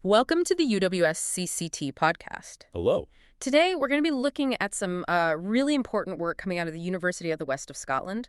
Welcome to the UWS CCT podcast. Hello. Today, we're going to be looking at some really important work coming out of the University of the West of Scotland.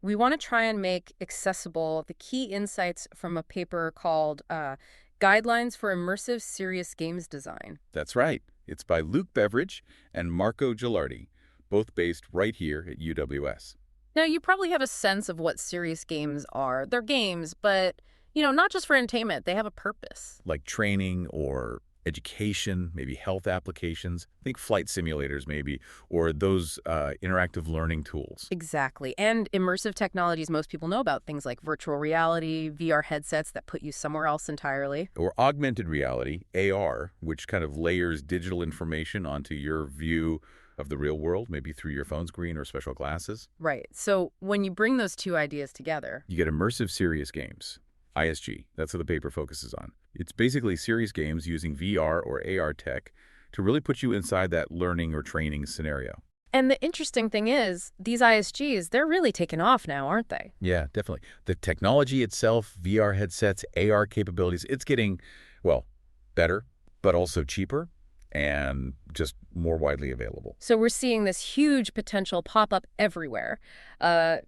We want to try and make accessible the key insights from a paper called Guidelines for Immersive Serious Games Design. That's right. It's by Luke Beveridge and Marco Gilardi, both based right here at UWS. Now, you probably have a sense of what serious games are. They're games, but, not just for entertainment. They have a purpose. Like training or education, maybe health applications. Think flight simulators maybe, or those interactive learning tools. Exactly. And immersive technologies most people know about, things like virtual reality, VR headsets that put you somewhere else entirely. Or augmented reality, AR, which kind of layers digital information onto your view of the real world, maybe through your phone screen or special glasses. Right. So when you bring those two ideas together, You get immersive serious games, ISG. That's what the paper focuses on. It's basically serious games using VR or AR tech to really put you inside that learning or training scenario. and the interesting thing is, these ISGs, they're really taking off now, aren't they? Yeah, definitely. The technology itself, VR headsets, AR capabilities, it's getting, well, better, but also cheaper and just more widely available. So we're seeing this huge potential pop up everywhere.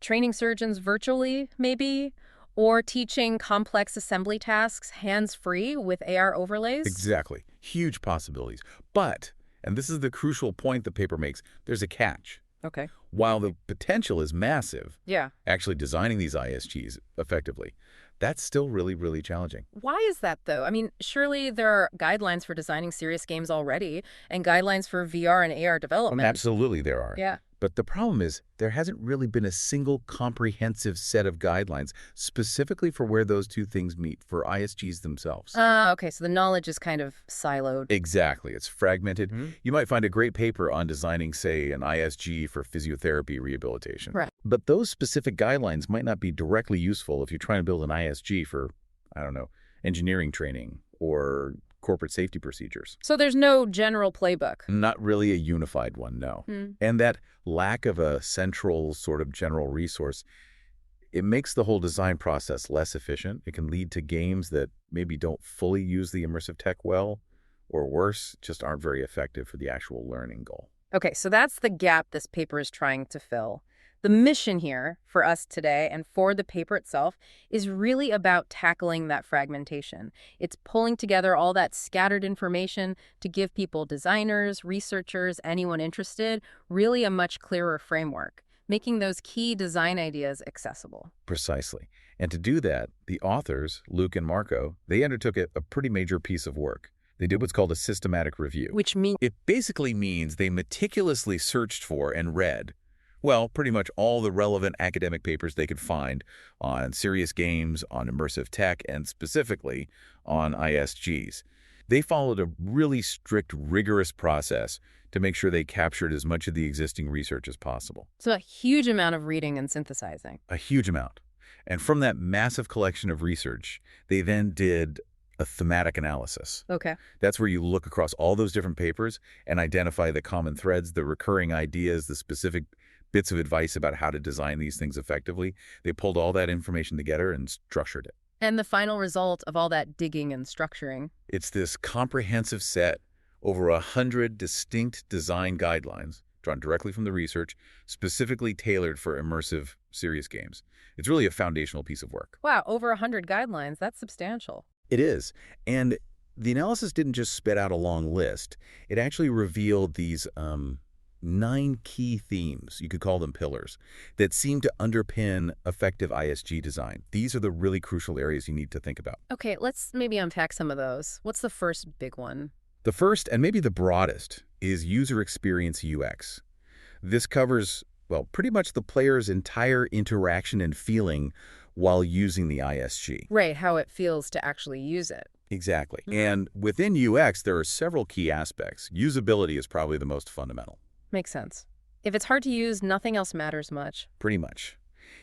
Training surgeons virtually, maybe, or teaching complex assembly tasks hands-free with AR overlays. Exactly. Huge possibilities. But, and this is the crucial point the paper makes, there's a catch. Okay. While the potential is massive, Yeah. actually designing these ISGs effectively, that's still really, really challenging. Why is that, though? I mean, surely there are guidelines for designing serious games already, and guidelines for VR and AR development. Absolutely there are. Yeah. But the problem is there hasn't really been a single comprehensive set of guidelines specifically for where those two things meet for ISGs themselves. Okay, so the knowledge is kind of siloed. Exactly. It's fragmented. You might find a great paper on designing, say, an ISG for physiotherapy rehabilitation. Right. But those specific guidelines might not be directly useful if you're trying to build an ISG for, I don't know, engineering training or corporate safety procedures. So there's no general playbook. Not really a unified one, no. And that lack of a central sort of general resource, it makes the whole design process less efficient. It can lead to games that maybe don't fully use the immersive tech well, or worse, just aren't very effective for the actual learning goal. Okay, so that's the gap this paper is trying to fill. The mission here for us today and for the paper itself is really about tackling that fragmentation. It's pulling together all that scattered information to give people, designers, researchers, anyone interested, really a much clearer framework, making those key design ideas accessible. Precisely. And to do that, the authors, Luke and Marco, they undertook a pretty major piece of work. They did what's called a systematic review. Which means It basically means they meticulously searched for and read, well, pretty much all the relevant academic papers they could find on serious games, on immersive tech, and specifically on ISGs. They followed a really strict, rigorous process to make sure they captured as much of the existing research as possible. it's a huge amount of reading and synthesizing. A huge amount. And from that massive collection of research, they then did a thematic analysis. Okay. That's where you look across all those different papers and identify the common threads, the recurring ideas, the specific bits of advice about how to design these things effectively. They pulled all that information together and structured it. And the final result of all that digging and structuring. It's this comprehensive set, over 100 distinct design guidelines drawn directly from the research, specifically tailored for immersive serious games. It's really a foundational piece of work. Wow, over 100 guidelines. That's substantial. It is. And the analysis didn't just spit out a long list. It actually revealed these 9 key themes, you could call them pillars, that seem to underpin effective ISG design. These are the really crucial areas you need to think about. Okay, let's maybe unpack some of those. What's the first big one? The first, and maybe the broadest, is user experience UX. This covers, well, pretty much the player's entire interaction and feeling while using the ISG. Right, how it feels to actually use it. Exactly. And within UX, there are several key aspects. Usability is probably the most fundamental. Makes sense. If it's hard to use, nothing else matters much. Pretty much.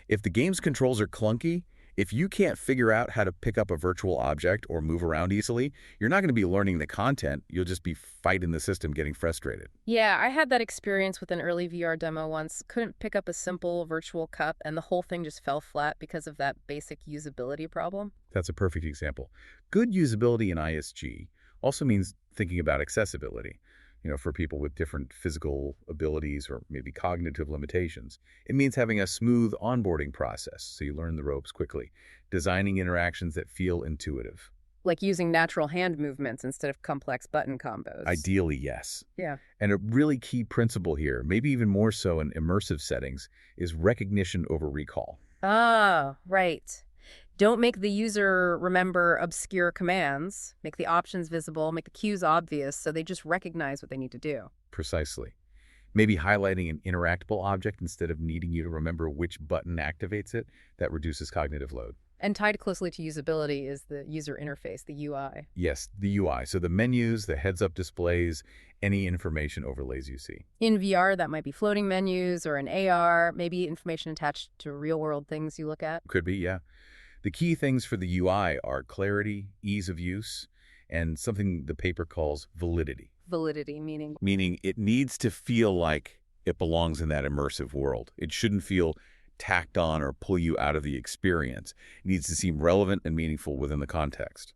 If the game's controls are clunky, If you can't figure out how to pick up a virtual object or move around easily, you're not going to be learning the content. You'll just be fighting the system, getting frustrated. Yeah, I had that experience with an early VR demo once. Couldn't pick up a simple virtual cup, and the whole thing just fell flat because of that basic usability problem. That's a perfect example. Good usability in ISG also means thinking about accessibility. For people with different physical abilities or maybe cognitive limitations. It means having a smooth onboarding process so you learn the ropes quickly, designing interactions that feel intuitive. Like using natural hand movements instead of complex button combos. Ideally, yes. Yeah. And a really key principle here, maybe even more so in immersive settings, is recognition over recall. Ah, right. Don't make the user remember obscure commands. Make the options visible, make the cues obvious so they just recognize what they need to do. Precisely. Maybe highlighting an interactable object instead of needing you to remember which button activates it, that reduces cognitive load. And tied closely to usability is the user interface, the UI. Yes, the UI. So the menus, the heads-up displays, any information overlays you see. In VR, that might be floating menus, or in AR, maybe information attached to real-world things you look at. Could be, yeah. The key things for the UI are clarity, ease of use, and something the paper calls validity. Validity, meaning? Meaning it needs to feel like it belongs in that immersive world. It shouldn't feel tacked on or pull you out of the experience. It needs to seem relevant and meaningful within the context.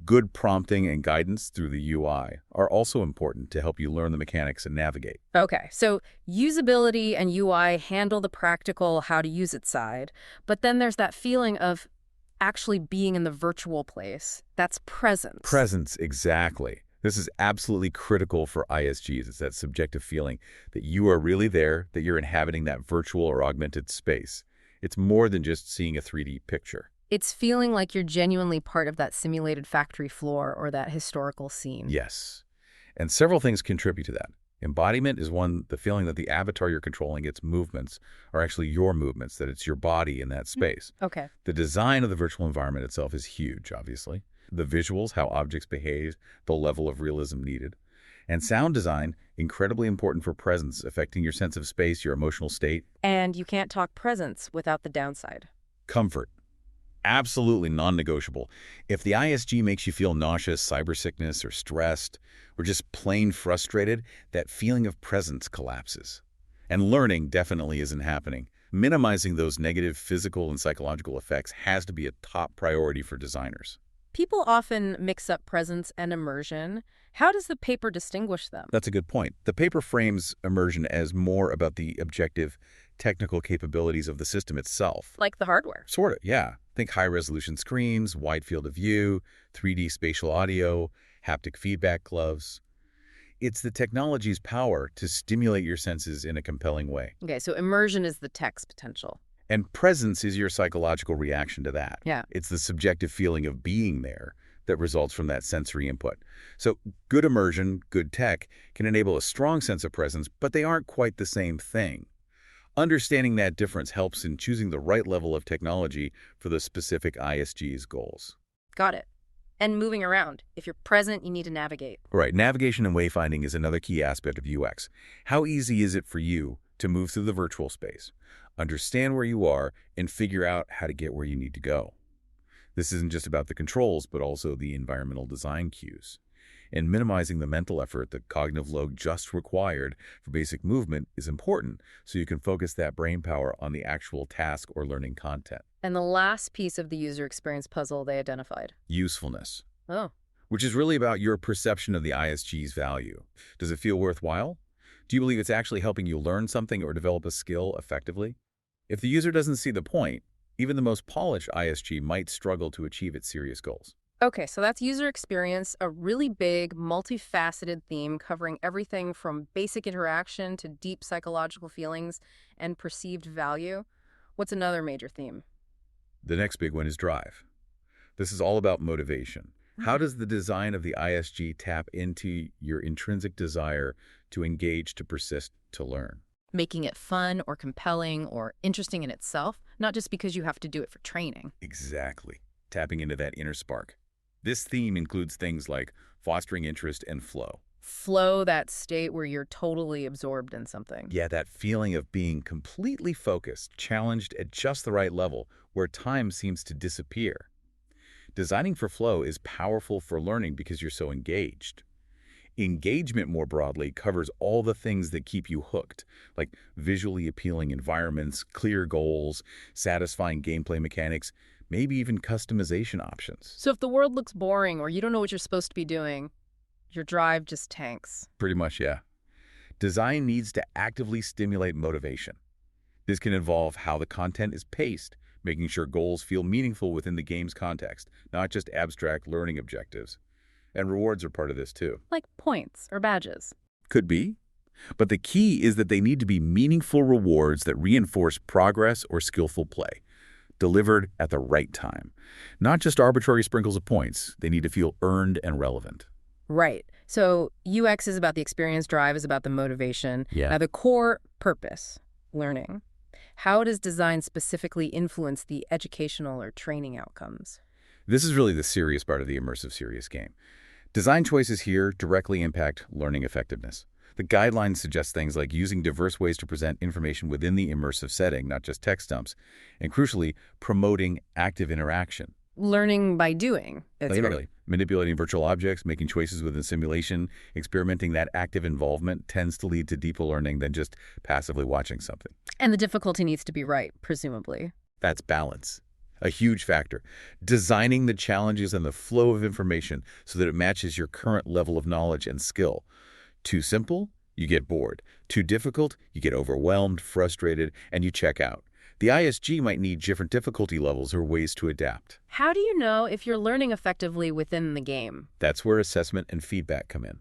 Good prompting and guidance through the UI are also important to help you learn the mechanics and navigate. Okay, so usability and UI handle the practical how to use it side, but then there's that feeling of actually being in the virtual place. That's presence. Presence, exactly. This is absolutely critical for ISGs. It's that subjective feeling that you are really there, that you're inhabiting that virtual or augmented space. It's more than just seeing a 3D picture. It's feeling like you're genuinely part of that simulated factory floor or that historical scene. Yes. And several things contribute to that. Embodiment is one, the feeling that the avatar you're controlling, its movements, are actually your movements, that it's your body in that space. Okay. The design of the virtual environment itself is huge, obviously. The visuals, how objects behave, the level of realism needed. And sound design, incredibly important for presence, affecting your sense of space, your emotional state. And you can't talk presence without the downside. Comfort. Absolutely non-negotiable. If the ISG makes you feel nauseous, cybersickness, or stressed, or just plain frustrated, that feeling of presence collapses. And learning definitely isn't happening. Minimizing those negative physical and psychological effects has to be a top priority for designers. People often mix up presence and immersion. How does the paper distinguish them? That's a good point. The paper frames immersion as more about the objective, technical capabilities of the system itself. Like the hardware. Sort of, yeah. Think high-resolution screens, wide field of view, 3D spatial audio, haptic feedback gloves. It's the technology's power to stimulate your senses in a compelling way. Okay, so immersion is the tech's potential. And presence is your psychological reaction to that. Yeah. It's the subjective feeling of being there that results from that sensory input. So good immersion, good tech, can enable a strong sense of presence, but they aren't quite the same thing. Understanding that difference helps in choosing the right level of technology for the specific ISG's goals. Got it. And moving around. If you're present, you need to navigate. Right. Navigation and wayfinding is another key aspect of UX. How easy is it for you to move through the virtual space, understand where you are, and figure out how to get where you need to go? This isn't just about the controls, but also the environmental design cues. And minimizing the mental effort, the cognitive load just required for basic movement is important so you can focus that brain power on the actual task or learning content. And the last piece of the user experience puzzle they identified. Usefulness. Oh. Which is really about your perception of the ISG's value. Does it feel worthwhile? Do you believe it's actually helping you learn something or develop a skill effectively? If the user doesn't see the point, even the most polished ISG might struggle to achieve its serious goals. Okay, so that's user experience, a really big, multifaceted theme covering everything from basic interaction to deep psychological feelings and perceived value. What's another major theme? The next big one is drive. This is all about motivation. How does the design of the ISG tap into your intrinsic desire to engage, to persist, to learn? Making it fun or compelling or interesting in itself, not just because you have to do it for training. Exactly. Tapping into that inner spark. This theme includes things like fostering interest and flow. Flow, that state where you're totally absorbed in something. Yeah, that feeling of being completely focused, challenged at just the right level, where time seems to disappear. Designing for flow is powerful for learning because you're so engaged. Engagement, more broadly, covers all the things that keep you hooked, like visually appealing environments, clear goals, satisfying gameplay mechanics, maybe even customization options. So if the world looks boring or you don't know what you're supposed to be doing, your drive just tanks. Pretty much, yeah. Design needs to actively stimulate motivation. This can involve how the content is paced, making sure goals feel meaningful within the game's context, not just abstract learning objectives. And rewards are part of this too. Like points or badges. Could be. But the key is that they need to be meaningful rewards that reinforce progress or skillful play, delivered at the right time. Not just arbitrary sprinkles of points. They need to feel earned and relevant. Right. So UX is about the experience, drive is about the motivation. Yeah. Now the core purpose, learning. How does design specifically influence the educational or training outcomes? This is really the serious part of the immersive serious game. Design choices here directly impact learning effectiveness. The guidelines suggest things like using diverse ways to present information within the immersive setting, not just text dumps, and crucially, promoting active interaction. Learning by doing. Literally, manipulating virtual objects, making choices within simulation, experimenting. That active involvement tends to lead to deeper learning than just passively watching something. And the difficulty needs to be right, presumably. That's balance. A huge factor. Designing the challenges and the flow of information so that it matches your current level of knowledge and skill. Too simple, you get bored. Too difficult, you get overwhelmed, frustrated, and you check out. The ISG might need different difficulty levels or ways to adapt. How do you know if you're learning effectively within the game? That's where assessment and feedback come in.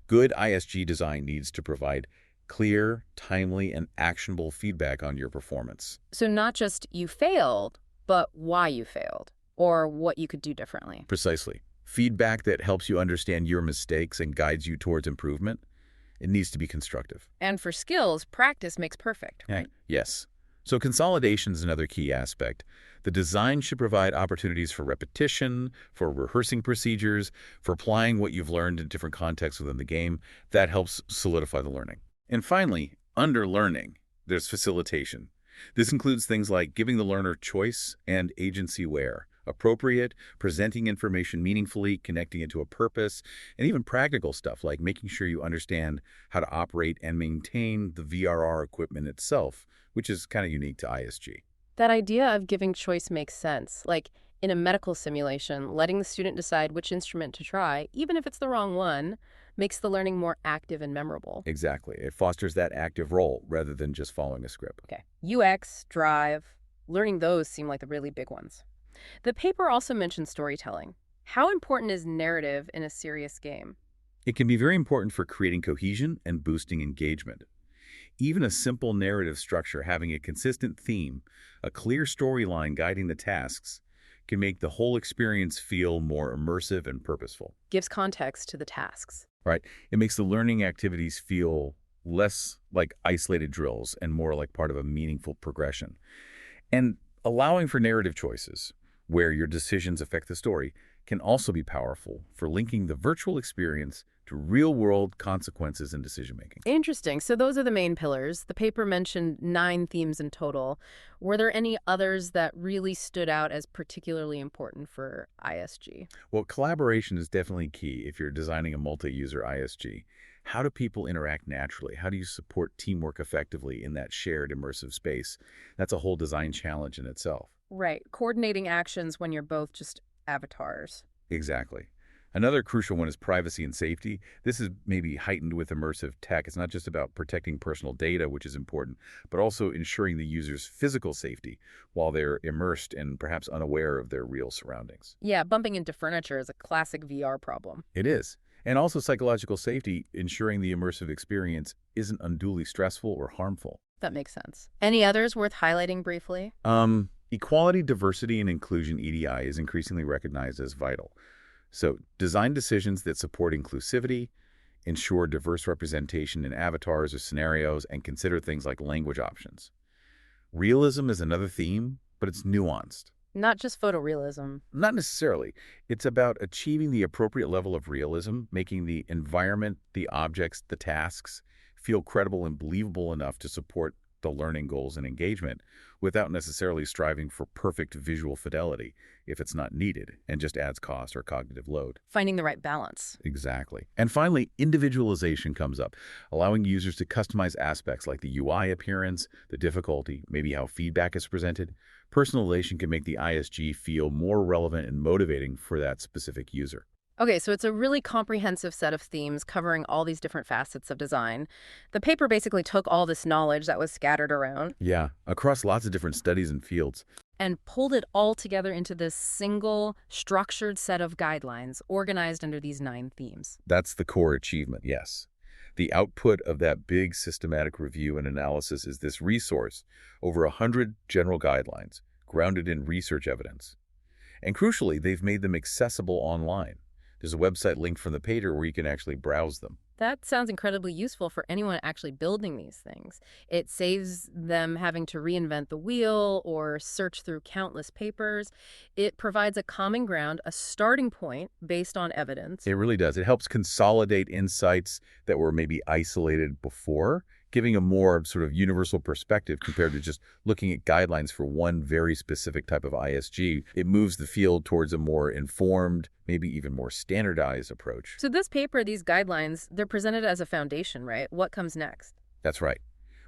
Good ISG design needs to provide clear, timely, and actionable feedback on your performance. So not just you failed, but why you failed, or what you could do differently. Precisely. Feedback that helps you understand your mistakes and guides you towards improvement. It needs to be constructive. And for skills, practice makes perfect, right? Yes. So consolidation is another key aspect. The design should provide opportunities for repetition, for rehearsing procedures, for applying what you've learned in different contexts within the game. That helps solidify the learning. And finally, under learning, there's facilitation. This includes things like giving the learner choice and agency where appropriate, presenting information meaningfully, connecting it to a purpose, and even practical stuff like making sure you understand how to operate and maintain the VRR equipment itself, which is kind of unique to ISG. That idea of giving choice makes sense. Like in a medical simulation, letting the student decide which instrument to try, even if it's the wrong one, makes the learning more active and memorable. Exactly. It fosters that active role rather than just following a script. Okay. UX, drive, learning those seem like the really big ones. The paper also mentions storytelling. How important is narrative in a serious game? It can be very important for creating cohesion and boosting engagement. Even a simple narrative structure having a consistent theme, a clear storyline guiding the tasks, can make the whole experience feel more immersive and purposeful. Gives context to the tasks. Right? It makes the learning activities feel less like isolated drills and more like part of a meaningful progression. And allowing for narrative choices, where your decisions affect the story, can also be powerful for linking the virtual experience to real-world consequences in decision-making. Interesting. So those are the main pillars. The paper mentioned 9 themes in total. Were there any others that really stood out as particularly important for ISG? Well, collaboration is definitely key if you're designing a multi-user ISG. How do people interact naturally? How do you support teamwork effectively in that shared immersive space? That's a whole design challenge in itself. Right. Coordinating actions when you're both just avatars. Exactly. Another crucial one is privacy and safety. This is maybe heightened with immersive tech. It's not just about protecting personal data, which is important, but also ensuring the user's physical safety while they're immersed and perhaps unaware of their real surroundings. Yeah, bumping into furniture is a classic VR problem. It is. And also psychological safety, ensuring the immersive experience isn't unduly stressful or harmful. That makes sense. Any others worth highlighting briefly? Equality, diversity, and inclusion EDI is increasingly recognized as vital. So design decisions that support inclusivity, ensure diverse representation in avatars or scenarios, and consider things like language options. Realism is another theme, but it's nuanced. Not just photorealism. Not necessarily. It's about achieving the appropriate level of realism, making the environment, the objects, the tasks feel credible and believable enough to support the learning goals and engagement without necessarily striving for perfect visual fidelity if it's not needed and just adds cost or cognitive load. Finding the right balance. Exactly. And finally, individualization comes up, allowing users to customize aspects like the UI appearance, the difficulty, maybe how feedback is presented. Personalization can make the ISG feel more relevant and motivating for that specific user. Okay, so it's a really comprehensive set of themes covering all these different facets of design. The paper basically took all this knowledge that was scattered around Yeah, across lots of different studies and fields. and pulled it all together into this single, structured set of guidelines organized under these 9 themes. That's the core achievement, yes. The output of that big systematic review and analysis is this resource, over 100 general guidelines, grounded in research evidence. And crucially, they've made them accessible online. There's a website linked from the paper where you can actually browse them. That sounds incredibly useful for anyone actually building these things. It saves them having to reinvent the wheel or search through countless papers. It provides a common ground, a starting point based on evidence. It really does. It helps consolidate insights that were maybe isolated before, giving a more sort of universal perspective compared to just looking at guidelines for one very specific type of ISG. It moves the field towards a more informed, maybe even more standardized approach. So this paper, these guidelines, they're presented as a foundation, right? What comes next? That's right.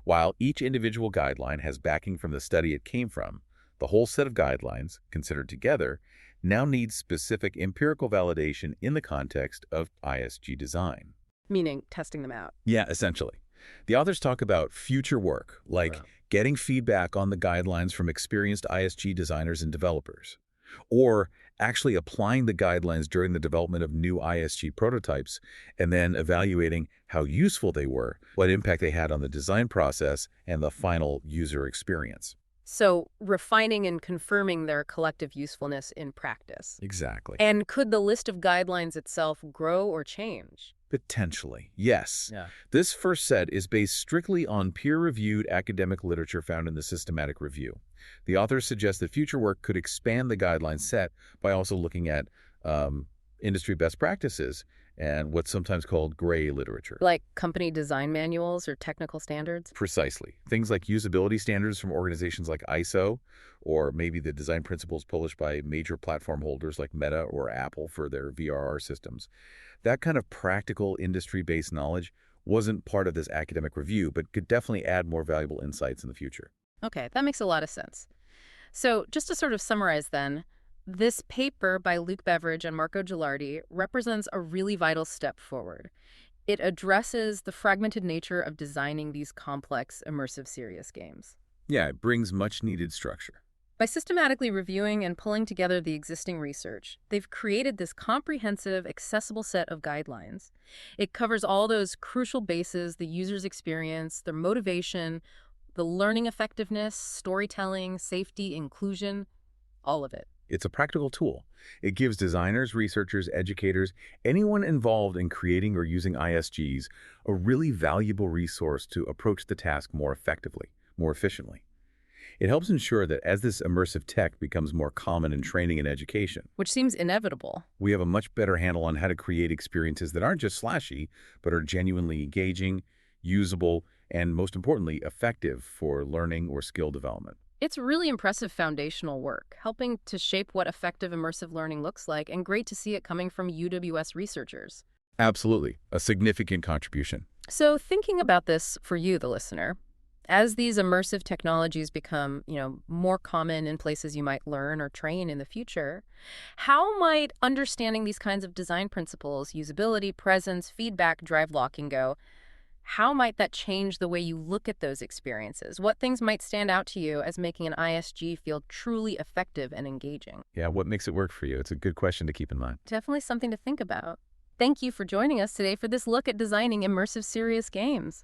While each individual guideline has backing from the study it came from, the whole set of guidelines, considered together, now needs specific empirical validation in the context of ISG design. Meaning testing them out. Yeah, essentially. The authors talk about future work, like getting feedback on the guidelines from experienced ISG designers and developers, or actually applying the guidelines during the development of new ISG prototypes and then evaluating how useful they were, what impact they had on the design process and the final user experience. So refining and confirming their collective usefulness in practice. Exactly. And could the list of guidelines itself grow or change? Potentially, yes. Yeah. This first set is based strictly on peer-reviewed academic literature found in the systematic review. The authors suggest that future work could expand the guideline set by also looking at industry best practices and what's sometimes called gray literature. Like company design manuals or technical standards? Precisely. Things like usability standards from organizations like ISO, or maybe the design principles published by major platform holders like Meta or Apple for their VRR systems. That kind of practical industry-based knowledge wasn't part of this academic review, but could definitely add more valuable insights in the future. Okay, that makes a lot of sense. So just to sort of summarize then, this paper by Luke Beveridge and Marco Gilardi represents a really vital step forward. It addresses the fragmented nature of designing these complex, immersive, serious games. Yeah, it brings much-needed structure. By systematically reviewing and pulling together the existing research, they've created this comprehensive, accessible set of guidelines. It covers all those crucial bases: the user's experience, their motivation, the learning effectiveness, storytelling, safety, inclusion, all of it. It's a practical tool. It gives designers, researchers, educators, anyone involved in creating or using ISGs a really valuable resource to approach the task more effectively, more efficiently. It helps ensure that as this immersive tech becomes more common in training and education, Which seems inevitable. we have a much better handle on how to create experiences that aren't just slashy, but are genuinely engaging, usable, and most importantly, effective for learning or skill development. It's really impressive foundational work, helping to shape what effective immersive learning looks like, and great to see it coming from UWS researchers. Absolutely. A significant contribution. So thinking about this for you, the listener, as these immersive technologies become, more common in places you might learn or train in the future, how might understanding these kinds of design principles, usability, presence, feedback, drive, lock, and go, how might that change the way you look at those experiences? What things might stand out to you as making an ISG feel truly effective and engaging? Yeah, what makes it work for you? It's a good question to keep in mind. Definitely something to think about. Thank you for joining us today for this look at designing immersive serious games.